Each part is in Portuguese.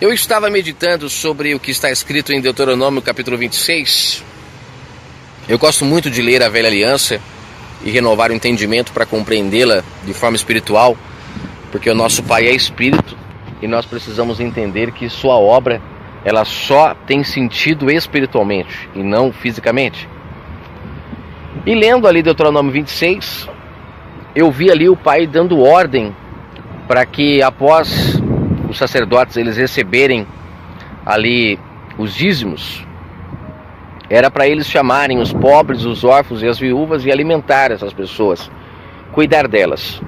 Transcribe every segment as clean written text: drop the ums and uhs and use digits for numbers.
Eu estava meditando sobre o que está escrito em Deuteronômio capítulo 26. Eu gosto muito de ler a Velha Aliança e renovar o entendimento para compreendê-la de forma espiritual, porque o nosso Pai é Espírito e nós precisamos entender que sua obra ela só tem sentido espiritualmente e não fisicamente. E lendo ali Deuteronômio 26, eu vi ali o Pai dando ordem para que após os sacerdotes eles receberem ali os dízimos, era para eles chamarem os pobres, os órfãos e as viúvas e alimentar essas pessoas, cuidar delas.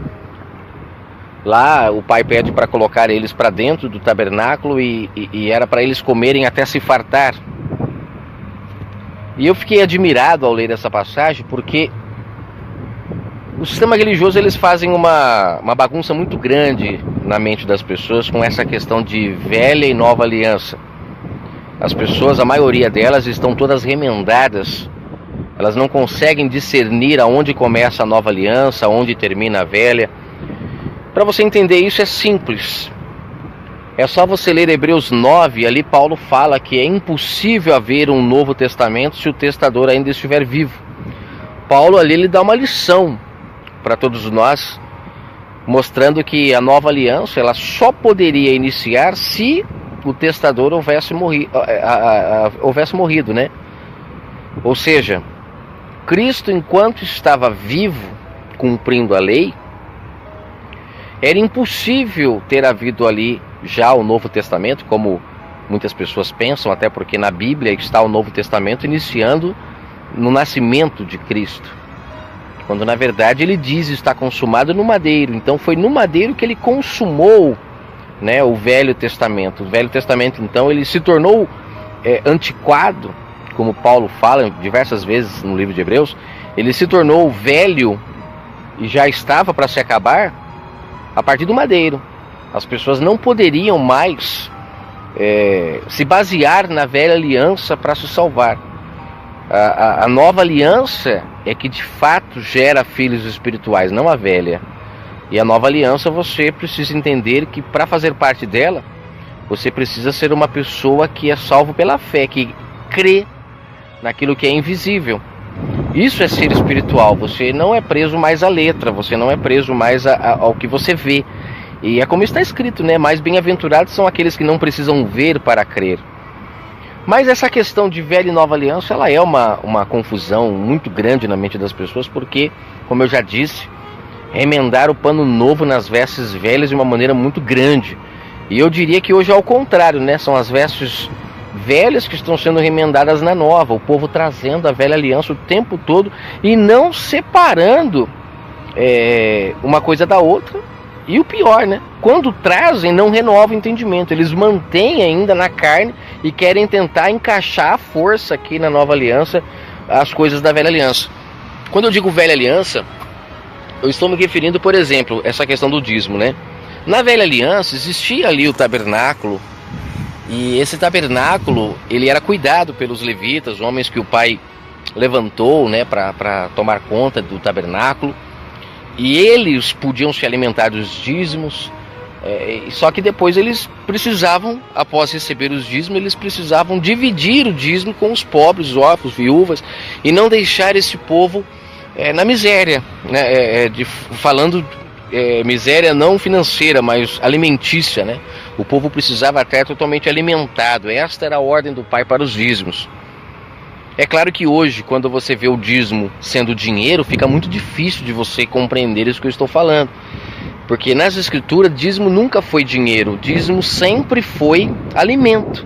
Lá o Pai pede para colocar eles para dentro do tabernáculo e era para eles comerem até se fartar. E eu fiquei admirado ao ler essa passagem, porque o sistema religioso eles fazem uma bagunça muito grande na mente das pessoas com essa questão de velha e nova aliança. As pessoas, a maioria delas, estão todas remendadas. Elas não conseguem discernir aonde começa a nova aliança, aonde termina a velha. Para você entender isso é simples. É só você ler Hebreus 9, ali Paulo fala que é impossível haver um Novo Testamento se o testador ainda estiver vivo. Paulo ali ele dá uma lição para todos nós, mostrando que a nova aliança ela só poderia iniciar se o testador houvesse morrido, né? Ou seja, Cristo, enquanto estava vivo, cumprindo a lei, era impossível ter havido ali já o Novo Testamento, como muitas pessoas pensam, até porque na Bíblia está o Novo Testamento iniciando no nascimento de Cristo, quando na verdade ele diz está consumado no madeiro. Então foi no madeiro que ele consumou, né, o Velho Testamento. O Velho Testamento então ele se tornou antiquado, como Paulo fala diversas vezes no livro de Hebreus. Ele se tornou velho e já estava para se acabar a partir do madeiro. As pessoas não poderiam mais se basear na velha aliança para se salvar. A nova aliança é que de fato gera filhos espirituais, não a velha. E a nova aliança você precisa entender que para fazer parte dela, você precisa ser uma pessoa que é salvo pela fé, que crê naquilo que é invisível. Isso é ser espiritual. Você não é preso mais à letra, você não é preso mais ao que você vê. E é como está escrito, né? Mais bem-aventurados são aqueles que não precisam ver para crer. Mas essa questão de velha e nova aliança, ela é uma confusão muito grande na mente das pessoas, porque, como eu já disse, remendar o pano novo nas vestes velhas de uma maneira muito grande. E eu diria que hoje é ao contrário, né? São as vestes velhas que estão sendo remendadas na nova, o povo trazendo a velha aliança o tempo todo e não separando uma coisa da outra. E o pior, né? Quando trazem, não renova o entendimento. Eles mantêm ainda na carne e querem tentar encaixar a força aqui na nova aliança as coisas da velha aliança. Quando eu digo velha aliança, eu estou me referindo, por exemplo, essa questão do dízimo, né? Na velha aliança existia ali o tabernáculo, e esse tabernáculo ele era cuidado pelos levitas, homens que o pai levantou, né, para tomar conta do tabernáculo. E eles podiam se alimentar dos dízimos, só que depois eles precisavam, após receber os dízimos, eles precisavam dividir o dízimo com os pobres, os órfãos, viúvas, e não deixar esse povo na miséria, né? Falando miséria não financeira, mas alimentícia, né? O povo precisava estar totalmente alimentado. Esta era a ordem do Pai para os dízimos. É claro que hoje, quando você vê o dízimo sendo dinheiro, fica muito difícil de você compreender isso que eu estou falando. Porque nas escrituras, dízimo nunca foi dinheiro, dízimo sempre foi alimento.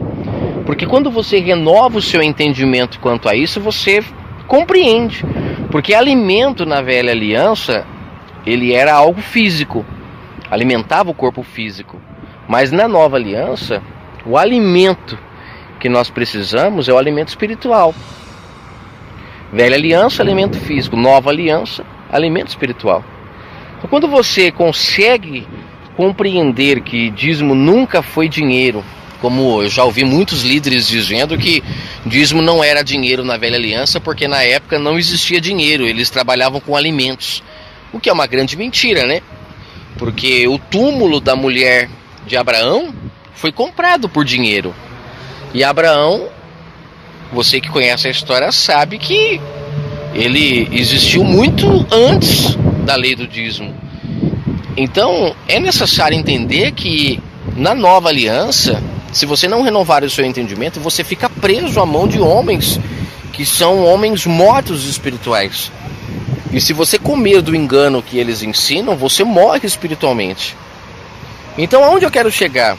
Porque quando você renova o seu entendimento quanto a isso, você compreende. Porque alimento na velha aliança, ele era algo físico, alimentava o corpo físico. Mas na nova aliança, o alimento que nós precisamos é o alimento espiritual. Velha aliança, alimento físico. Nova aliança, alimento espiritual. Então, quando você consegue compreender que dízimo nunca foi dinheiro, como eu já ouvi muitos líderes dizendo que dízimo não era dinheiro na velha aliança, porque na época não existia dinheiro, eles trabalhavam com alimentos. O que é uma grande mentira, né? Porque o túmulo da mulher de Abraão foi comprado por dinheiro. E Abraão, você que conhece a história sabe que ele existiu muito antes da lei do dízimo. Então é necessário entender que na nova aliança, se você não renovar o seu entendimento, você fica preso à mão de homens que são homens mortos espirituais. E se você comer do engano que eles ensinam, você morre espiritualmente. Então aonde eu quero chegar?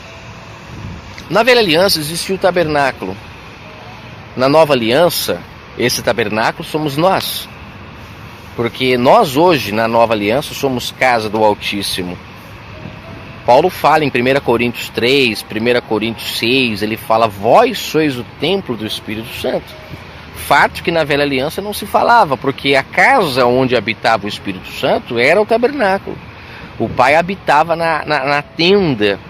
Na velha aliança existia o tabernáculo. Na nova aliança, esse tabernáculo somos nós. Porque nós hoje, na nova aliança, somos casa do Altíssimo. Paulo fala em 1 Coríntios 3, 1 Coríntios 6, ele fala: vós sois o templo do Espírito Santo. Fato que na velha aliança não se falava, porque a casa onde habitava o Espírito Santo era o tabernáculo. O Pai habitava na tenda,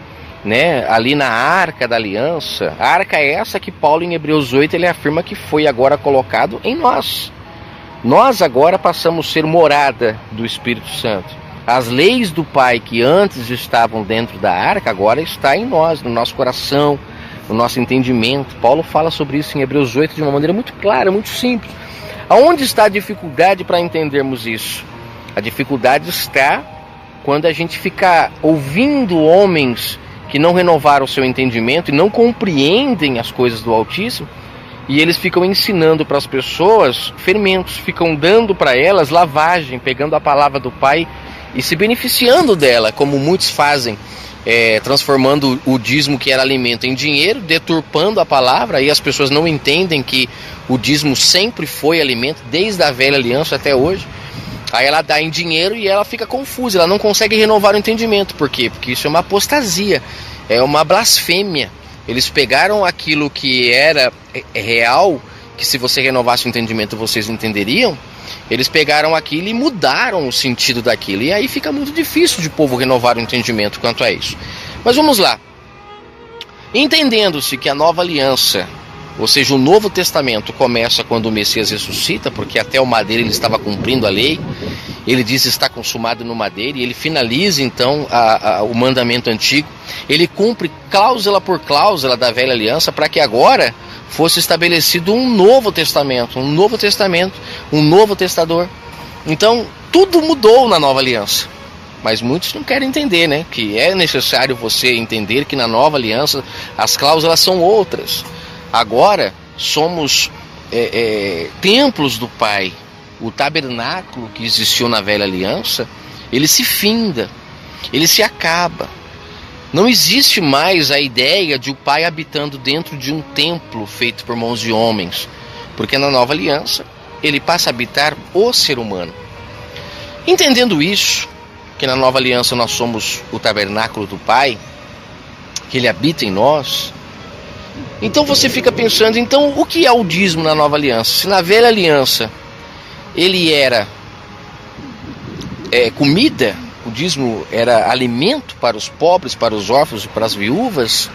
né, ali na arca da aliança. A arca é essa que Paulo em Hebreus 8 ele afirma que foi agora colocado em nós. Nós agora passamos a ser morada do Espírito Santo. As leis do Pai que antes estavam dentro da arca agora está em nós, no nosso coração, no nosso entendimento. Paulo fala sobre isso em Hebreus 8 de uma maneira muito clara, muito simples. Aonde está a dificuldade para entendermos isso? A dificuldade está quando a gente fica ouvindo homens que não renovaram o seu entendimento e não compreendem as coisas do Altíssimo, e eles ficam ensinando para as pessoas fermentos, ficam dando para elas lavagem, pegando a palavra do Pai e se beneficiando dela, como muitos fazem, transformando o dízimo que era alimento em dinheiro, deturpando a palavra, e as pessoas não entendem que o dízimo sempre foi alimento, desde a velha aliança até hoje. Aí ela dá em dinheiro e ela fica confusa, ela não consegue renovar o entendimento. Por quê? Porque isso é uma apostasia, é uma blasfêmia. Eles pegaram aquilo que era real, que se você renovasse o entendimento vocês entenderiam. Eles pegaram aquilo e mudaram o sentido daquilo. E aí fica muito difícil de o povo renovar o entendimento quanto a isso. Mas vamos lá. Entendendo-se que a nova aliança, ou seja, o Novo Testamento, começa quando o Messias ressuscita, porque até o madeiro ele estava cumprindo a lei. Ele diz está consumado no madeiro, e ele finaliza então o mandamento antigo. Ele cumpre cláusula por cláusula da velha aliança para que agora fosse estabelecido um novo testamento, um novo testador. Então tudo mudou na nova aliança. Mas muitos não querem entender, né? Que é necessário você entender que na nova aliança as cláusulas são outras. Agora somos templos do Pai. O tabernáculo que existiu na velha aliança, ele se finda, ele se acaba. Não existe mais a ideia de o Pai habitando dentro de um templo feito por mãos de homens, porque na nova aliança ele passa a habitar o ser humano. Entendendo isso, que na nova aliança nós somos o tabernáculo do Pai, que ele habita em nós, então você fica pensando, então o que é o dízimo na nova aliança? Se na velha aliança ele era comida, o dízimo era alimento para os pobres, para os órfãos e para as viúvas,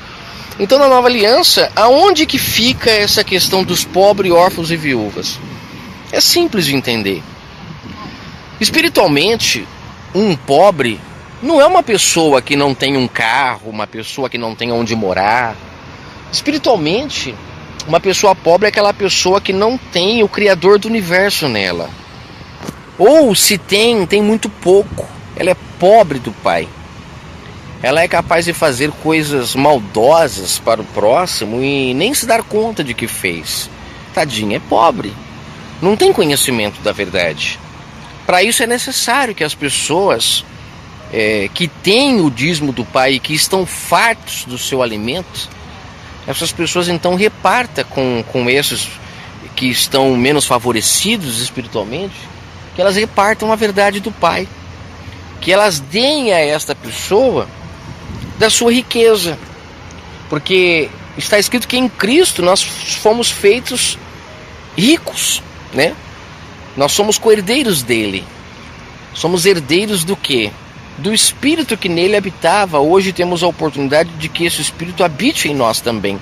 então na nova aliança, aonde que fica essa questão dos pobres, órfãos e viúvas? É simples de entender. Espiritualmente, um pobre não é uma pessoa que não tem um carro, uma pessoa que não tem onde morar. Espiritualmente, uma pessoa pobre é aquela pessoa que não tem o Criador do universo nela. Ou se tem muito pouco. Ela é pobre do Pai. Ela é capaz de fazer coisas maldosas para o próximo e nem se dar conta de que fez. Tadinha, é pobre. Não tem conhecimento da verdade. Para isso é necessário que as pessoas que têm o dízimo do Pai e que estão fartos do seu alimento, essas pessoas então repartam com esses que estão menos favorecidos espiritualmente, que elas repartam a verdade do Pai, que elas deem a esta pessoa da sua riqueza, porque está escrito que em Cristo nós fomos feitos ricos, né? Nós somos co-herdeiros dele. Somos herdeiros do quê? Do Espírito que nele habitava. Hoje temos a oportunidade de que esse Espírito habite em nós também.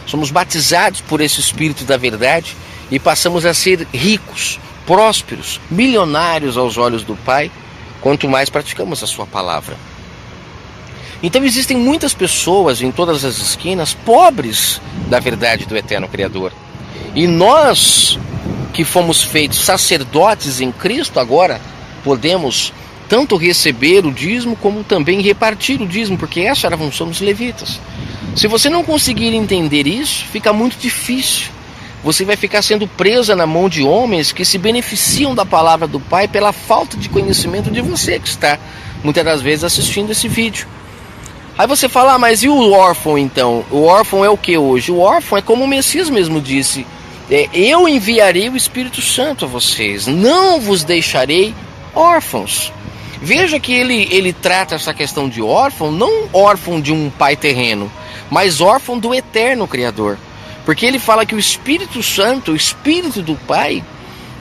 Somos batizados por esse Espírito da verdade e passamos a ser ricos, prósperos, milionários aos olhos do Pai, quanto mais praticamos a sua palavra. Então existem muitas pessoas em todas as esquinas pobres da verdade do eterno Criador. E nós que fomos feitos sacerdotes em Cristo agora podemos tanto receber o dízimo como também repartir o dízimo, porque essa era a função dos levitas. Se você não conseguir entender isso, fica muito difícil. Você vai ficar sendo presa na mão de homens que se beneficiam da palavra do Pai pela falta de conhecimento de você que está muitas das vezes assistindo esse vídeo. Aí você fala, mas e o órfão então? O órfão é o que hoje? O órfão é como o Messias mesmo disse, eu enviarei o Espírito Santo a vocês, não vos deixarei órfãos. Veja que ele trata essa questão de órfão, não órfão de um pai terreno, mas órfão do eterno Criador. Porque ele fala que o Espírito Santo, o Espírito do Pai,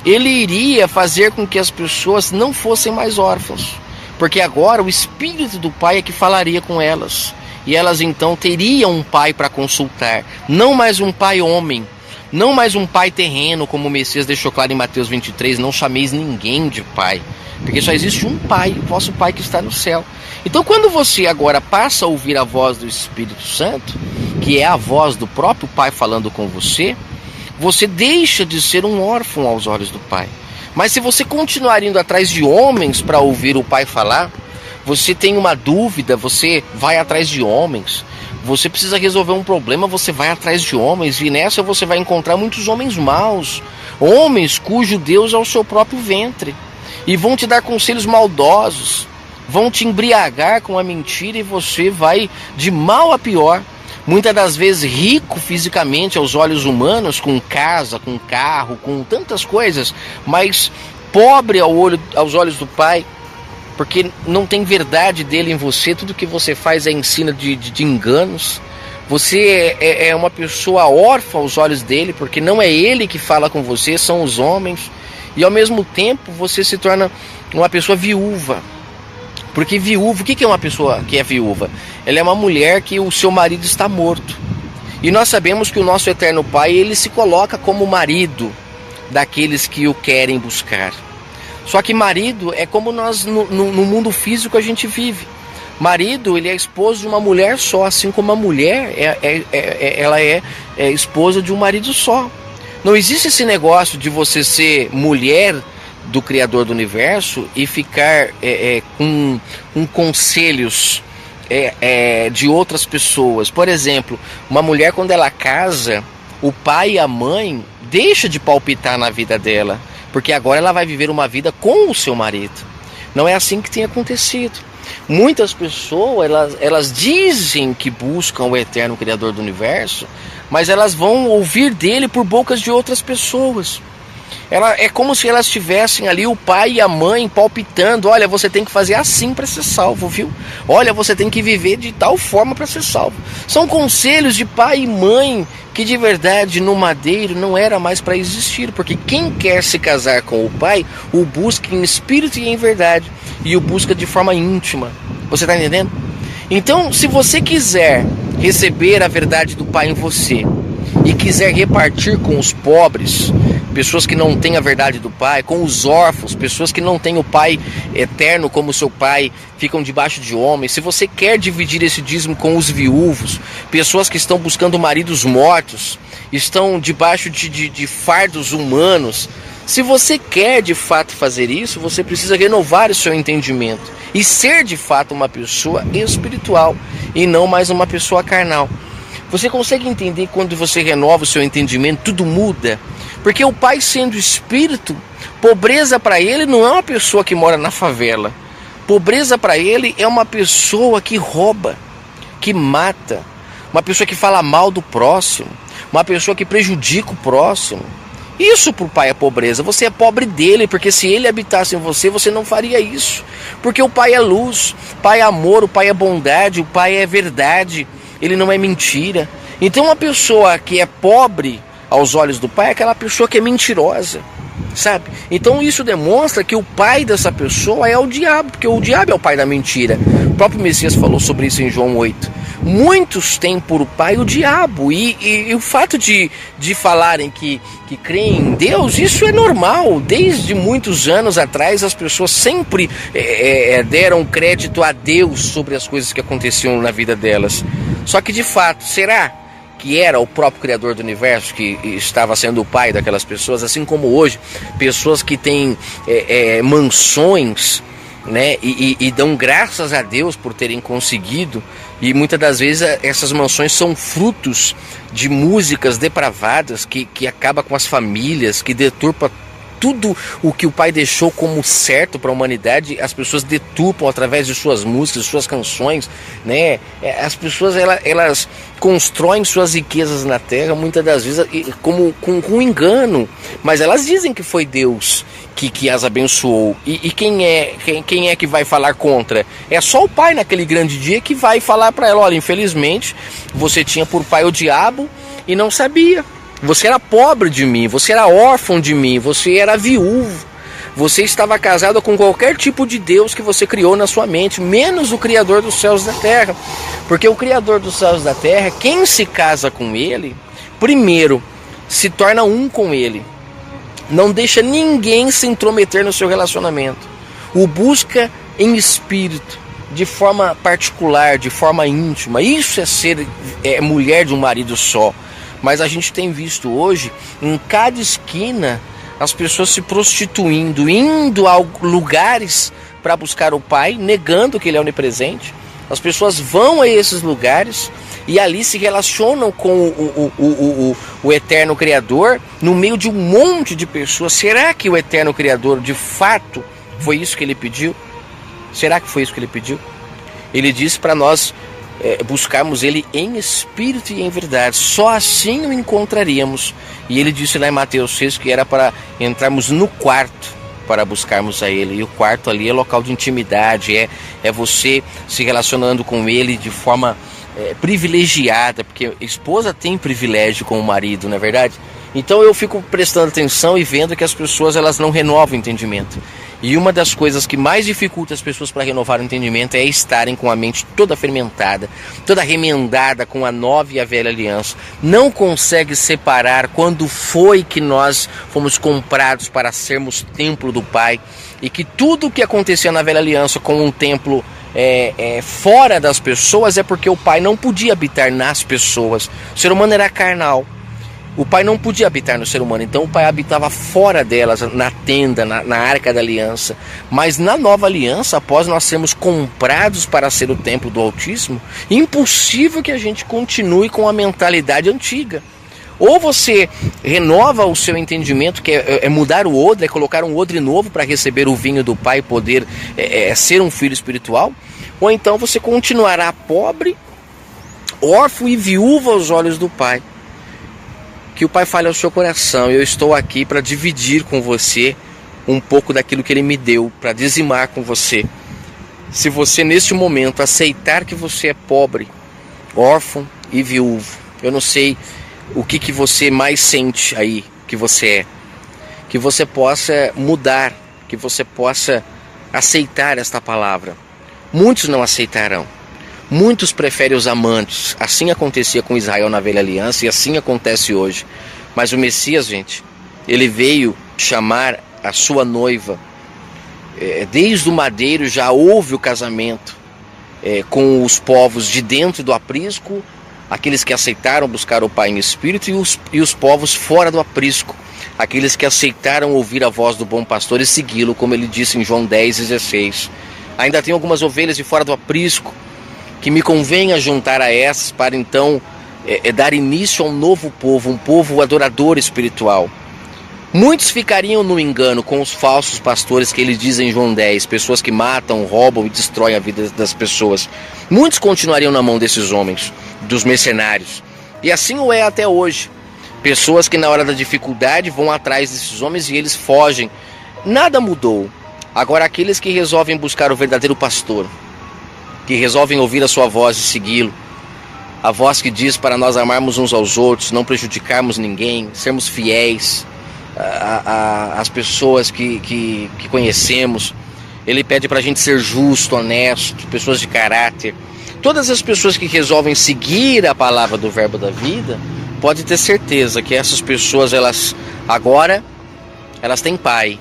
ele iria fazer com que as pessoas não fossem mais órfãos. Porque agora o Espírito do Pai é que falaria com elas. E elas então teriam um pai para consultar. Não mais um pai homem. Não mais um pai terreno, como o Messias deixou claro em Mateus 23. Não chameis ninguém de pai. Porque só existe um pai, o vosso Pai que está no céu. Então quando você agora passa a ouvir a voz do Espírito Santo, que é a voz do próprio Pai falando com você, você deixa de ser um órfão aos olhos do Pai. Mas se você continuar indo atrás de homens para ouvir o Pai falar, você tem uma dúvida, você vai atrás de homens. Você precisa resolver um problema, você vai atrás de homens. E nessa você vai encontrar muitos homens maus. Homens cujo Deus é o seu próprio ventre. E vão te dar conselhos maldosos. Vão te embriagar com a mentira e você vai de mal a pior. Muitas das vezes rico fisicamente aos olhos humanos, com casa, com carro, com tantas coisas, mas pobre aos olhos do Pai, porque não tem verdade dele em você, tudo que você faz é ensino de enganos. Você é uma pessoa órfã aos olhos dele, porque não é ele que fala com você, são os homens. E ao mesmo tempo você se torna uma pessoa viúva. Porque viúva, o que é uma pessoa que é viúva? Ela é uma mulher que o seu marido está morto. E nós sabemos que o nosso eterno Pai, ele se coloca como marido daqueles que o querem buscar. Só que marido é como nós no mundo físico a gente vive. Marido, ele é esposo de uma mulher só, assim como a mulher ela é esposa de um marido só. Não existe esse negócio de você ser mulher do Criador do Universo e ficar com conselhos de outras pessoas. Por exemplo, uma mulher quando ela casa, o pai e a mãe deixam de palpitar na vida dela, porque agora ela vai viver uma vida com o seu marido. Não é assim que tem acontecido. Muitas pessoas, elas dizem que buscam o eterno Criador do Universo, mas elas vão ouvir dele por bocas de outras pessoas. É como se elas tivessem ali o pai e a mãe palpitando, olha, você tem que fazer assim para ser salvo, viu? Olha, você tem que viver de tal forma para ser salvo. São conselhos de pai e mãe que de verdade no madeiro não era mais para existir, porque quem quer se casar com o pai, o busca em espírito e em verdade, e o busca de forma íntima. Você está entendendo? Então, se você quiser receber a verdade do Pai em você e quiser repartir com os pobres, pessoas que não têm a verdade do Pai, com os órfãos, pessoas que não têm o Pai eterno como seu Pai, ficam debaixo de homens. Se você quer dividir esse dízimo com os viúvos, pessoas que estão buscando maridos mortos, estão debaixo de fardos humanos, se você quer de fato fazer isso, você precisa renovar o seu entendimento e ser de fato uma pessoa espiritual e não mais uma pessoa carnal. Você consegue entender quando você renova o seu entendimento, tudo muda? Porque o Pai sendo espírito, pobreza para ele não é uma pessoa que mora na favela. Pobreza para ele é uma pessoa que rouba, que mata, uma pessoa que fala mal do próximo, uma pessoa que prejudica o próximo. Isso para o Pai é pobreza. Você é pobre dele, porque se ele habitasse em você, você não faria isso. Porque o Pai é luz, o Pai é amor, o Pai é bondade, o Pai é verdade. Ele não é mentira. Então uma pessoa que é pobre aos olhos do Pai é aquela pessoa que é mentirosa, sabe? Então isso demonstra que o pai dessa pessoa é o diabo, porque o diabo é o pai da mentira. O próprio Messias falou sobre isso em João 8. muitos têm por pai o diabo, e o fato de falarem que creem em Deus, isso é normal. Desde muitos anos atrás as pessoas sempre deram crédito a Deus sobre as coisas que aconteciam na vida delas. Só que de fato, será que era o próprio Criador do Universo que estava sendo o pai daquelas pessoas? Assim como hoje, pessoas que têm mansões, né, e dão graças a Deus por terem conseguido, e muitas das vezes essas mansões são frutos de músicas depravadas que acaba com as famílias, que deturpa tudo o que o pai deixou como certo para a humanidade. As pessoas deturpam através de suas músicas, de suas canções, né? As pessoas elas constroem suas riquezas na terra, muitas das vezes com engano, mas elas dizem que foi Deus que as abençoou. E quem é que vai falar contra? É só o pai naquele grande dia que vai falar para ela: olha, infelizmente você tinha por pai o diabo e não sabia. Você era pobre de mim, você era órfão de mim, você era viúvo, você estava casado com qualquer tipo de Deus que você criou na sua mente, menos o Criador dos céus e da terra. Porque o Criador dos céus e da terra, quem se casa com ele, primeiro se torna um com ele. Não deixa ninguém se intrometer no seu relacionamento. O busca em espírito, de forma particular, de forma íntima. Isso é ser mulher de um marido só. Mas a gente tem visto hoje, em cada esquina, as pessoas se prostituindo, indo a lugares para buscar o pai, negando que ele é onipresente. As pessoas vão a esses lugares e ali se relacionam com o eterno Criador, no meio de um monte de pessoas. Será que o eterno Criador, de fato, foi isso que ele pediu? Será que foi isso que ele pediu? Ele disse para nós buscarmos ele em espírito e em verdade. Só assim o encontraríamos. E ele disse lá em Mateus 6 que era para entrarmos no quarto para buscarmos a ele. E o quarto ali é local de intimidade, é você se relacionando com ele de forma privilegiada, porque a esposa tem privilégio com o marido, não é verdade? Então eu fico prestando atenção e vendo que as pessoas elas não renovam o entendimento. E uma das coisas que mais dificulta as pessoas para renovar o entendimento é estarem com a mente toda fermentada, toda remendada com a nova e a velha aliança. Não consegue separar quando foi que nós fomos comprados para sermos templo do Pai, e que tudo o que acontecia na velha aliança com um templo fora das pessoas é porque o Pai não podia habitar nas pessoas. O ser humano era carnal. O Pai não podia habitar no ser humano, então o Pai habitava fora delas, na tenda, na arca da aliança. Mas na nova aliança, após nós sermos comprados para ser o templo do Altíssimo, impossível que a gente continue com a mentalidade antiga. Ou você renova o seu entendimento, que é mudar o odre, é colocar um odre novo para receber o vinho do Pai e poder ser um filho espiritual, ou então você continuará pobre, órfão e viúvo aos olhos do Pai. Que o Pai fale ao seu coração. Eu estou aqui para dividir com você um pouco daquilo que Ele me deu, para dizimar com você. Se você neste momento aceitar que você é pobre, órfão e viúvo, eu não sei o que você mais sente aí que você é, que você possa mudar, que você possa aceitar esta palavra. Muitos não aceitarão. Muitos preferem os amantes. Assim acontecia com Israel na velha aliança e assim acontece hoje. Mas o Messias, gente, ele veio chamar a sua noiva. Desde o madeiro já houve o casamento com os povos de dentro do aprisco, aqueles que aceitaram buscar o Pai em espírito, e os povos fora do aprisco, aqueles que aceitaram ouvir a voz do bom pastor e segui-lo, como ele disse em João 10,16. Ainda tem algumas ovelhas de fora do aprisco, que me convém juntar a essas para então dar início a um novo povo, um povo adorador espiritual. Muitos ficariam no engano com os falsos pastores que ele diz em João 10, pessoas que matam, roubam e destroem a vida das pessoas. Muitos continuariam na mão desses homens, dos mercenários. E assim o é até hoje. Pessoas que na hora da dificuldade vão atrás desses homens e eles fogem. Nada mudou. Agora aqueles que resolvem buscar o verdadeiro pastor, que resolvem ouvir a sua voz e segui-lo, a voz que diz para nós amarmos uns aos outros, não prejudicarmos ninguém, sermos fiéis às pessoas que conhecemos. Ele pede para a gente ser justo, honesto, pessoas de caráter, Todas as pessoas que resolvem seguir a palavra do Verbo da Vida, pode ter certeza que essas pessoas, elas têm Pai,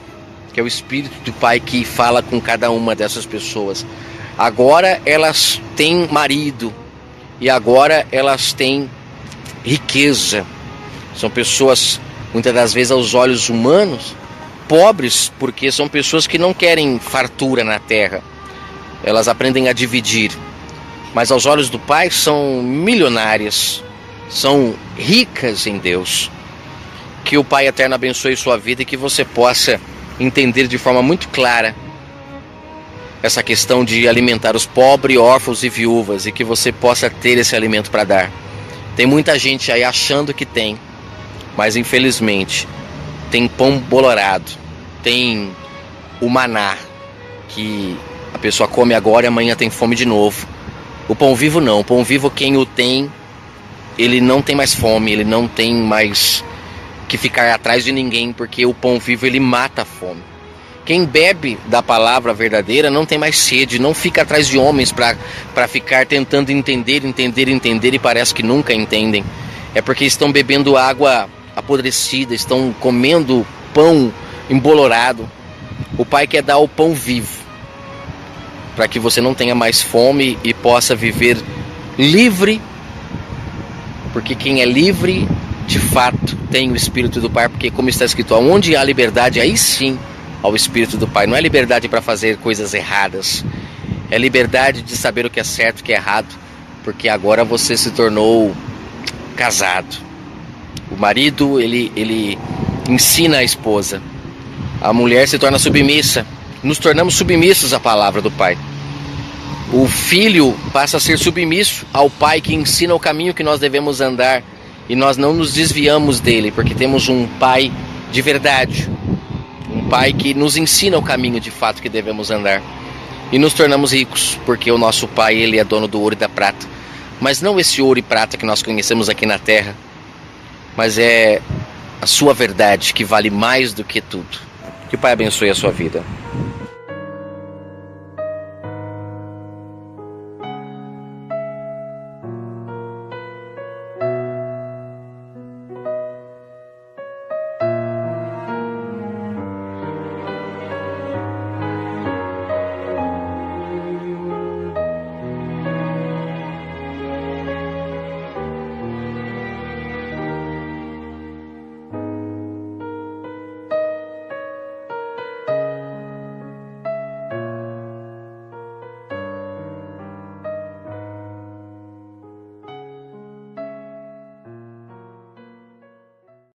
que é o Espírito do Pai que fala com cada uma dessas pessoas. Agora elas têm marido, e agora elas têm riqueza. São pessoas, muitas das vezes aos olhos humanos, pobres, porque são pessoas que não querem fartura na terra. Elas aprendem a dividir. Mas aos olhos do Pai são milionárias, são ricas em Deus. Que o Pai Eterno abençoe sua vida e que você possa entender de forma muito clara essa questão de alimentar os pobres, órfãos e viúvas, e que você possa ter esse alimento para dar. Tem muita gente aí achando que tem, mas infelizmente tem pão bolorado, tem o maná, que a pessoa come agora e amanhã tem fome de novo. O pão vivo não, o pão vivo quem o tem, ele não tem mais fome, ele não tem mais que ficar atrás de ninguém, porque o pão vivo ele mata a fome. Quem bebe da palavra verdadeira não tem mais sede, não fica atrás de homens para ficar tentando entender e parece que nunca entendem. É porque estão bebendo água apodrecida, estão comendo pão embolorado. O Pai quer dar o pão vivo, para que você não tenha mais fome e possa viver livre, porque quem é livre, de fato, tem o Espírito do Pai, porque como está escrito, onde há liberdade, aí sim há o Espírito do Pai. Não é liberdade para fazer coisas erradas, é liberdade de saber o que é certo e o que é errado, porque agora você se tornou casado. O marido, ele ensina a esposa, a mulher se torna submissa, nos tornamos submissos à palavra do Pai. O filho passa a ser submisso ao Pai, que ensina o caminho que nós devemos andar, e nós não nos desviamos dele, porque temos um Pai de verdade, um Pai que nos ensina o caminho de fato que devemos andar, e nos tornamos ricos, porque o nosso Pai, ele é dono do ouro e da prata, mas não esse ouro e prata que nós conhecemos aqui na terra, mas é a sua verdade, que vale mais do que tudo. Que o Pai abençoe a sua vida.